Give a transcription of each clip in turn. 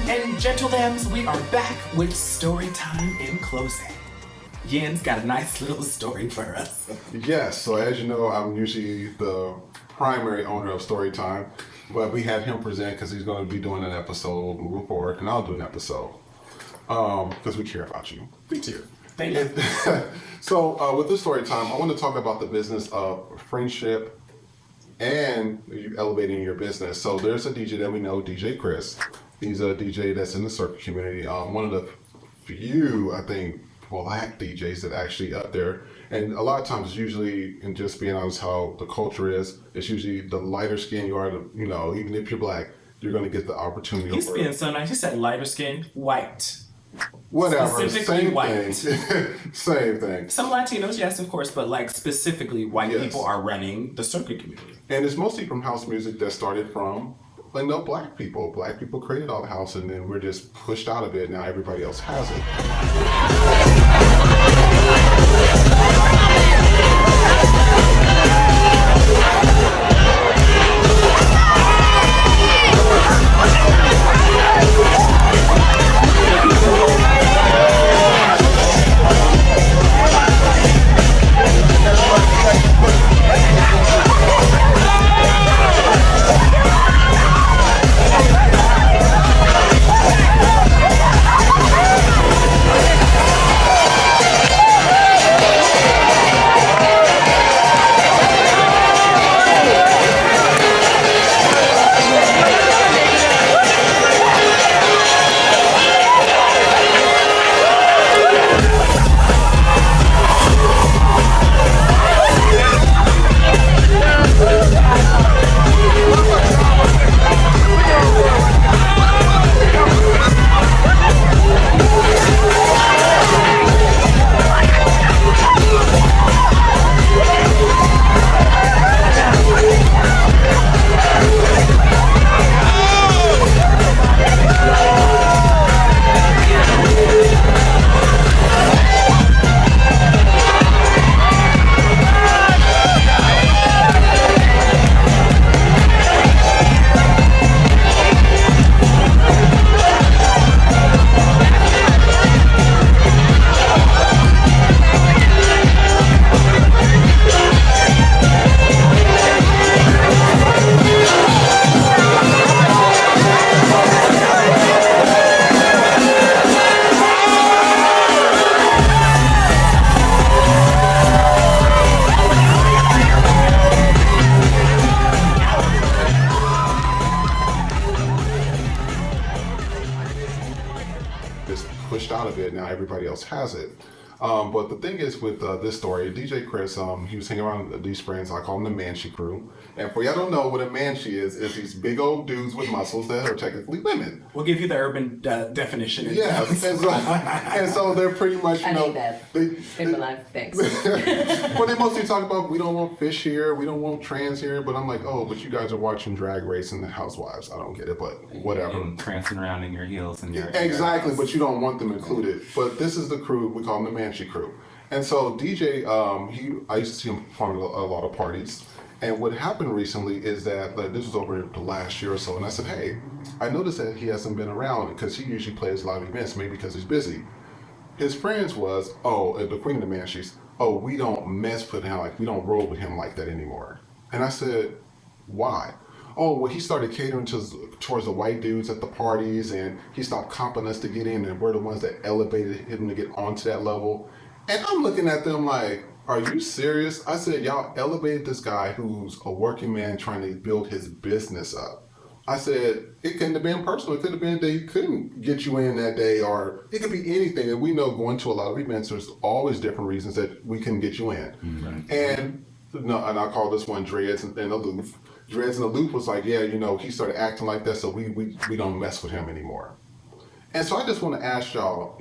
And gentle lambs, we are back with story time in closing. Yen's got a nice little story for us. Yes, so as you know, I'm usually the primary owner of Storytime, but we had him present because he's going to be doing an episode moving forward, and I'll do an episode because we care about you. Me too. Thank you. So with this Storytime, I want to talk about the business of friendship and you elevating your business. So there's a DJ that we know, DJ Chris. He's a DJ that's in the circuit community. One of the few, I think, Black DJs that actually up there. And a lot of times, usually, and just being honest, how the culture is, it's usually the lighter skin you are, even if you're Black, you're going to get the opportunity. He's being so nice. He said lighter skin, white. Whatever, Specifically same white. thing. Same thing. Some Latinos, yes, of course, but like specifically white Yes. people are running the circuit community. And it's mostly from house music that started from, Black people. Black people created all the house, and then we're just pushed out of it. Now everybody else has it. But the thing is with this story, DJ Chris, he was hanging around with these friends. I call them the Manshi crew. And for y'all don't know what a Manshi is these big old dudes with muscles that are technically women. We'll give you the urban definition. Yeah, and so they're pretty much, I need that in my life, thanks. Well, they mostly talk about, we don't want fish here, we don't want trans here, but I'm like, oh, but you guys are watching Drag Race and the Housewives. I don't get it, but whatever. And prancing around in your heels and your Exactly, but you don't want them included. But this is the crew, we call them the Manshi crew. And so DJ, I used to see him perform at a lot of parties. And what happened recently is that, this was over the last year or so, and I said, hey, I noticed that he hasn't been around because he usually plays a lot of events, maybe because he's busy. His friends was, the Queen of the Manshis, we don't mess with him, we don't roll with him like that anymore. And I said, why? He started catering towards the white dudes at the parties, and he stopped comping us to get in, and we're the ones that elevated him to get onto that level. And I'm looking at them like, are you serious? I said, y'all elevated this guy who's a working man trying to build his business up. I said, it couldn't have been personal. It could have been that he couldn't get you in that day, or it could be anything. And we know going to a lot of events, there's always different reasons that we couldn't get you in. Mm-hmm. And I call this one Dreads and Aloof. Dreads and Aloof was like, he started acting like that, so we don't mess with him anymore. And so I just want to ask y'all,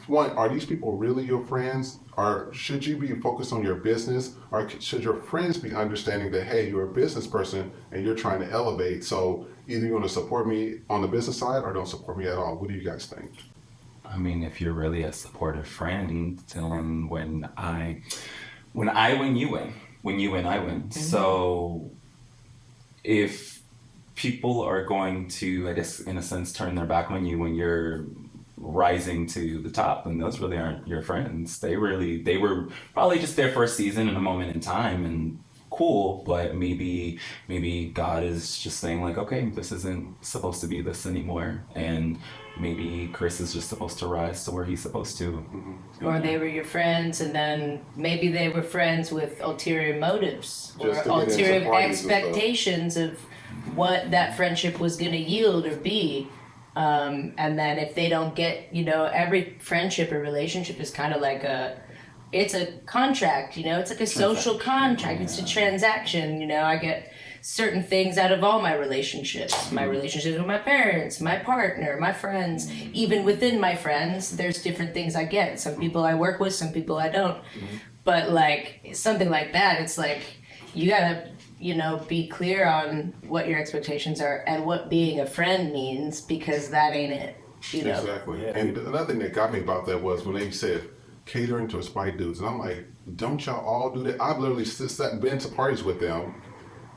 one, are these people really your friends? Or should you be focused on your business? Or should your friends be understanding that, hey, you're a business person and you're trying to elevate, so either you want to support me on the business side or don't support me at all? What do you guys think? I mean, if you're really a supportive friend, then when I win, you win. When you win, I win. Mm-hmm. So if people are going to, I guess, in a sense, turn their back on you when you're rising to the top, and those really aren't your friends. They were probably just there for a season and a moment in time, and cool, but maybe God is just saying like, okay, this isn't supposed to be this anymore, and maybe Chris is just supposed to rise to where he's supposed to. Or they were your friends, and then maybe they were friends with ulterior motives or Just to get into ulterior parties and stuff. expectations of what that friendship was going to yield or be. And then if they don't get, every friendship or relationship is kind of like it's a contract, it's like a social contract. It's a transaction, I get certain things out of all my relationships. My relationships with my parents, my partner, my friends. Even within my friends, there's different things I get. Some people I work with, some people I don't. But like something like that, it's like you gotta, be clear on what your expectations are and what being a friend means, because that ain't it. Exactly. Yeah. And another thing that got me about that was when they said catering to white dudes, and I'm like, don't y'all all do that? I've literally been to parties with them,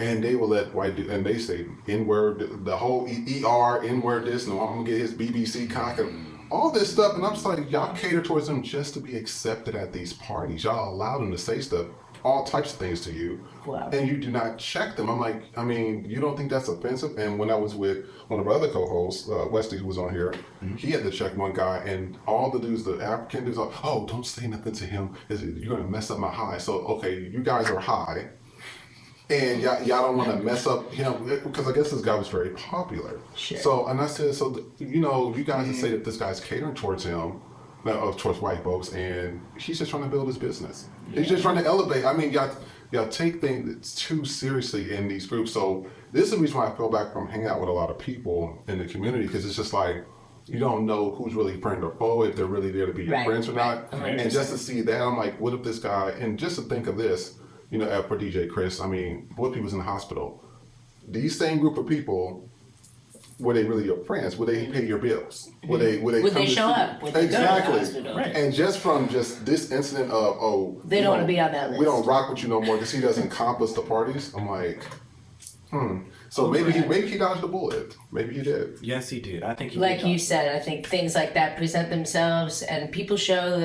and they will let white dudes, and they say N-word, the whole ER, N-word this, and I'm gonna get his BBC cock, and all this stuff, and I'm just like, y'all cater towards them just to be accepted at these parties. Y'all allow them to say stuff, all types of things to you, Wow. and you do not check them. I'm like, you don't think that's offensive? And when I was with one of our other co-hosts, Westy, who was on here, he had to check one guy, and all the dudes, the African dudes, are, oh, don't say nothing to him. You're gonna mess up my high. So okay, you guys are high, and y'all don't want to mess up him, because I guess this guy was very popular. Sure. So, and I said, so you guys would say that this guy's catering towards him, towards white folks, and he's just trying to build his business. He's just trying to elevate. Y'all take things too seriously in these groups. So this is the reason why I feel back from hanging out with a lot of people in the community, because it's just like, you don't know who's really friend or foe, if they're really there to be your Right, friends or not. right. And just to see that, I'm like, what if this guy, and just to think of this, for DJ Chris, what if he was in the hospital? These same group of people, were they really your friends? Would they pay your bills? Would they Would come they to show see you? up? Would they go to the Exactly. hospital? Right. And just from this incident of, They don't want to be on that list. we don't rock with you no more because he doesn't compass the parties. I'm like, So maybe he dodged the bullet. Maybe he did. Yes, he did. I think he Like did. you said, I think things like that present themselves, and people show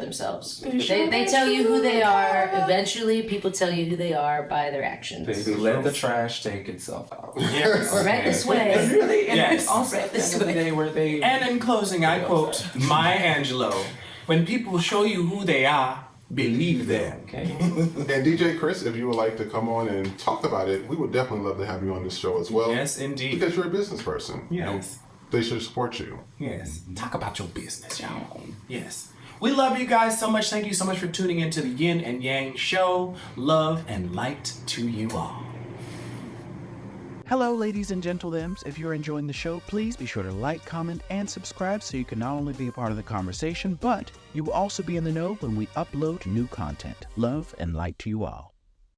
themselves. They tell you who they are. Eventually, people tell you who they are by their actions. Baby, let the trash take itself out. Yes. Right this And way. really, and Yes. also Right at the this end of the way. day where they... And in closing, I quote Maya Angelou, when people show you who they are, believe them. Okay. And DJ Chris, if you would like to come on and talk about it, we would definitely love to have you on this show as well. Yes, indeed. Because you're a business person. Yes. They should support you. Yes. Talk about your business, y'all. Yes. We love you guys so much. Thank you so much for tuning into the Yin and Yang show. Love and light to you all. Hello, ladies and gentlethems. If you're enjoying the show, please be sure to like, comment, and subscribe so you can not only be a part of the conversation, but you will also be in the know when we upload new content. Love and light to you all.